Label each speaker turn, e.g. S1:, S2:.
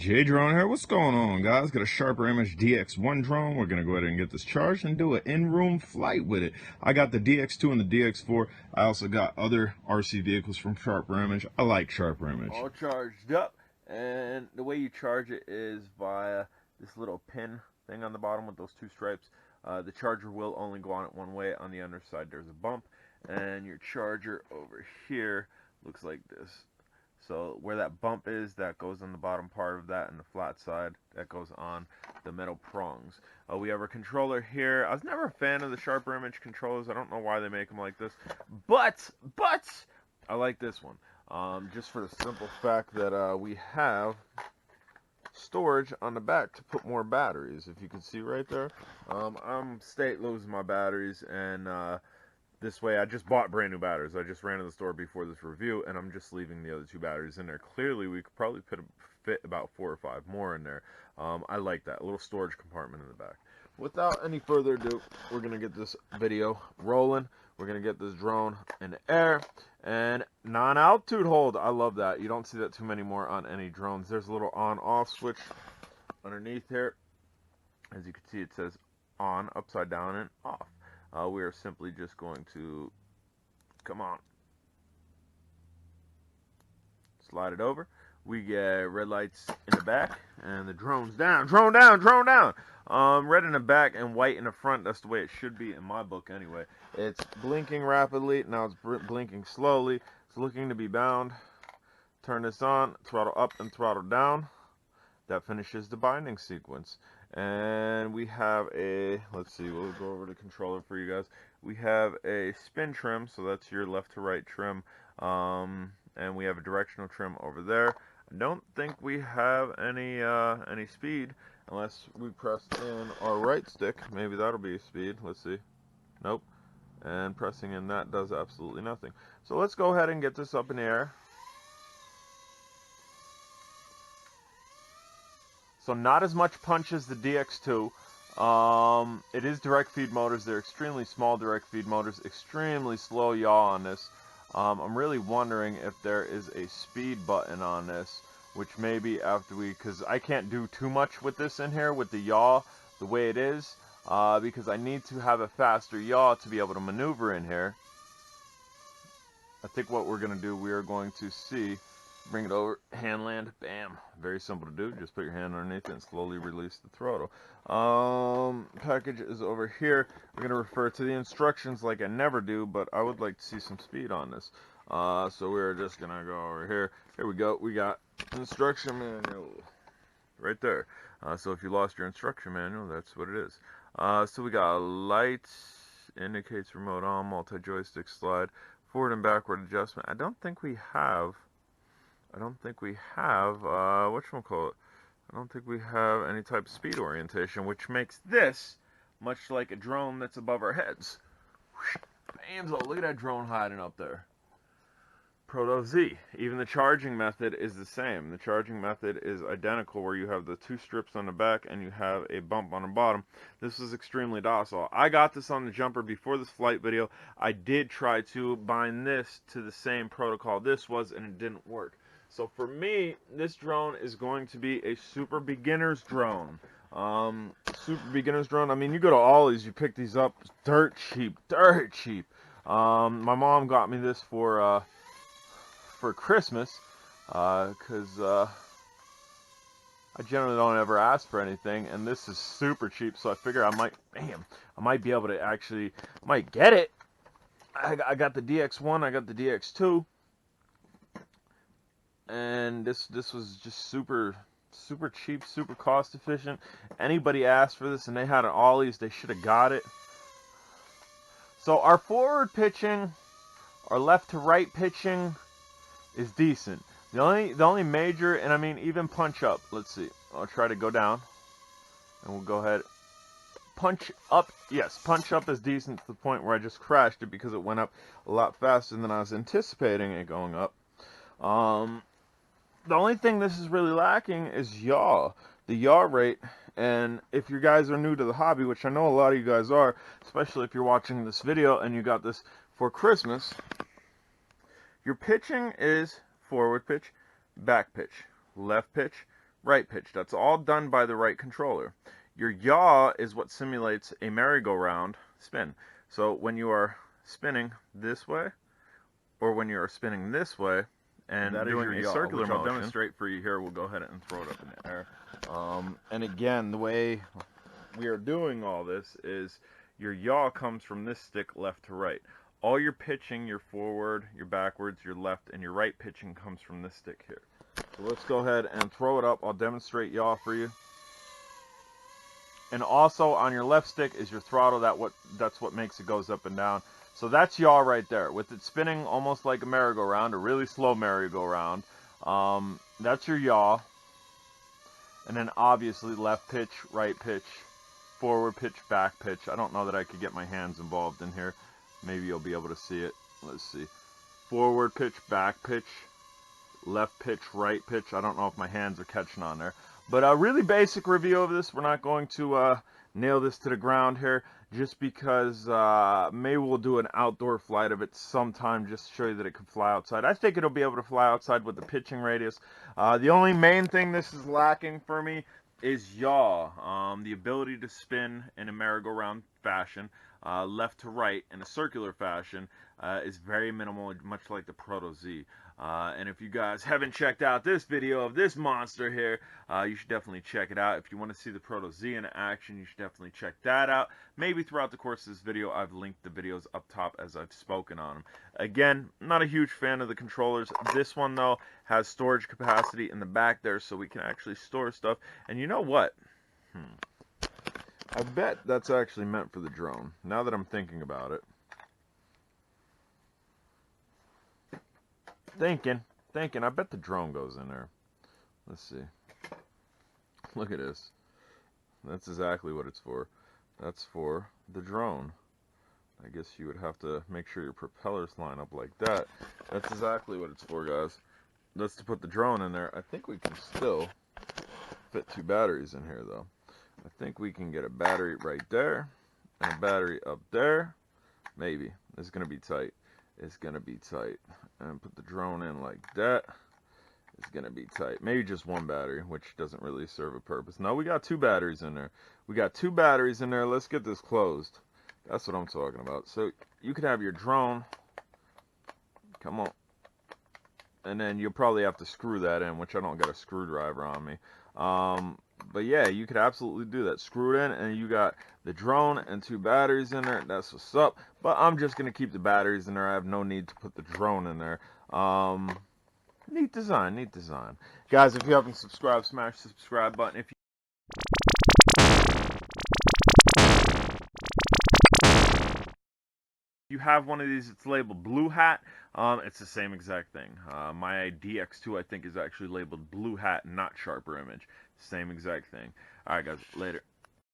S1: J Drone here. What's going on, guys? Got a Sharper Image DX-1 drone. We're gonna go ahead and get this charged and do an in-room flight with it. I got the DX2 and the DX4. I also got other RC vehicles from Sharper Image. I like Sharper Image.
S2: All charged up, and the way you charge it is via this little pin thing on the bottom with those two stripes. The charger will only go on it one way. On the underside there's a bump, and your charger over here looks like this. So where that bump is, that goes on the bottom part of that, and the flat side, that goes on the metal prongs. We have our controller here. I was never a fan of the Sharper Image controllers. I don't know why they make them like this, but I like this one. Just for the simple fact that we have storage on the back to put more batteries. If you can see right there, I'm losing my batteries, and this way, I just bought brand new batteries. I just ran to the store before this review, and I'm just leaving the other two batteries in there. Clearly, we could probably fit about 4 or 5 more in there. I like that, a little storage compartment in the back. Without any further ado, we're going to get this video rolling. We're going to get this drone in the air, and non-altitude hold. I love that. You don't see that too many more on any drones. There's a little on-off switch underneath here. As you can see, it says on, upside down, and off. We are simply just going to, come on, slide it over. We get red lights in the back, and the drone's down, drone down, drone down. Red in the back and white in the front. That's the way it should be in my book anyway. It's blinking rapidly. Now it's blinking slowly. It's looking to be bound. Turn this on, throttle up and throttle down. That finishes the binding sequence. And we have a, let's see, we'll go over the controller for you guys. We have a spin trim, so that's your left to right trim. And we have a directional trim over there. I don't think we have any speed unless we press in our right stick. Maybe that'll be speed. Let's see. Nope. And pressing in that does absolutely nothing. So let's go ahead and get this up in the air. So not as much punch as the DX2. It is direct feed motors. They're extremely small direct feed motors. Extremely slow yaw on this. I'm really wondering if there is a speed button on this, which maybe after because I can't do too much with this in here with the yaw the way it is, because I need to have a faster yaw to be able to maneuver in here. I think what we're going to do, we are going to see. Bring it over, hand land, bam. Very simple to do. Just put your hand underneath it and slowly release the throttle. Package is over here. We're going to refer to the instructions like I never do, but I would like to see some speed on this. So we're just going to go over here. Here we go. We got instruction manual right there. So if you lost your instruction manual, that's what it is. So we got lights, indicates remote on, multi-joystick slide, forward and backward adjustment. I don't think we have whatchamacallit, I don't think we have any type of speed orientation, which makes this much like a drone that's above our heads. Bamzo, look at that drone hiding up there. Proto Z. Even the charging method is the same. The charging method is identical, where you have the 2 strips on the back and you have a bump on the bottom. This is extremely docile. I got this on the jumper before this flight video. I did try to bind this to the same protocol this was, and it didn't work. So for me, this drone is going to be a super beginner's drone. Super beginner's drone. I mean, you go to Ollie's, you pick these up, dirt cheap, dirt cheap. My mom got me this for Christmas, because I generally don't ever ask for anything, and this is super cheap. So I figure I might be able to actually, might get it. I got the DX1, I got the DX2. And this was just super cheap, super cost efficient. Anybody asked for this and they had an Ollie's, they should have got it. So our forward pitching, our left to right pitching is decent. The only major, and I mean even punch up. Let's see. I'll try to go down, and we'll go ahead. Punch up, yes, punch up is decent to the point where I just crashed it because it went up a lot faster than I was anticipating it going up. The only thing this is really lacking is yaw. The yaw rate, and if you guys are new to the hobby, which I know a lot of you guys are, especially if you're watching this video and you got this for Christmas, your pitching is forward pitch, back pitch, left pitch, right pitch. That's all done by the right controller. Your yaw is what simulates a merry-go-round spin. So when you are spinning this way, or when you are spinning this way, and
S1: that
S2: doing
S1: is your
S2: a
S1: yaw,
S2: circular
S1: which I'll
S2: motion,
S1: demonstrate for you here. We'll go ahead and throw it up in the air.
S2: and again, the way we are doing all this is your yaw comes from this stick left to right. All your pitching, your forward, your backwards, your left, and your right pitching comes from this stick here. So let's go ahead and throw it up. I'll demonstrate yaw for you. And also on your left stick is your throttle. That's what makes it goes up and down. So that's yaw right there, with it spinning almost like a merry-go-round, a really slow merry-go-round. That's your yaw. And then obviously left pitch, right pitch, forward pitch, back pitch. I don't know that I could get my hands involved in here. Maybe you'll be able to see it. Let's see. Forward pitch, back pitch, left pitch, right pitch. I don't know if my hands are catching on there. But a really basic review of this. We're not going to nail this to the ground here, just because maybe we'll do an outdoor flight of it sometime, just to show you that it can fly outside. I think it'll be able to fly outside with the pitching radius. The only main thing this is lacking for me is yaw, the ability to spin in a merry-go-round fashion, left to right in a circular fashion, is very minimal, much like the Proto Z. And if you guys haven't checked out this video of this monster here, you should definitely check it out. If you want to see the Proto Z in action, you should definitely check that out. Maybe throughout the course of this video, I've linked the videos up top as I've spoken on them. Again, not a huge fan of the controllers. This one, though, has storage capacity in the back there, so we can actually store stuff. And you know what? I bet that's actually meant for the drone, now that I'm thinking about it. Thinking, I bet the drone goes in there. Let's see. Look at this. That's exactly what it's for. That's for the drone. I guess you would have to make sure your propellers line up like that. That's exactly what it's for, guys. That's to put the drone in there. I think we can still fit 2 batteries in here, though. I think we can get a battery right there and a battery up there. Maybe. It's going to be tight. It's going to be tight. And put the drone in like that. It's going to be tight. Maybe just 1 battery, which doesn't really serve a purpose. No, we got 2 batteries in there. We got 2 batteries in there. Let's get this closed. That's what I'm talking about. So you could have your drone. Come on. And then you'll probably have to screw that in, which I don't got a screwdriver on me. But yeah, you could absolutely do that. Screw it in, and you got the drone and 2 batteries in there. That's what's up. But I'm just going to keep the batteries in there. I have no need to put the drone in there. Neat design, neat design. Guys, if you haven't subscribed, smash the subscribe button. If you have one of these, it's labeled Blue Hat. It's the same exact thing. My DX2, I think, is actually labeled Blue Hat, not Sharper Image. Same exact thing. Alright, guys, later.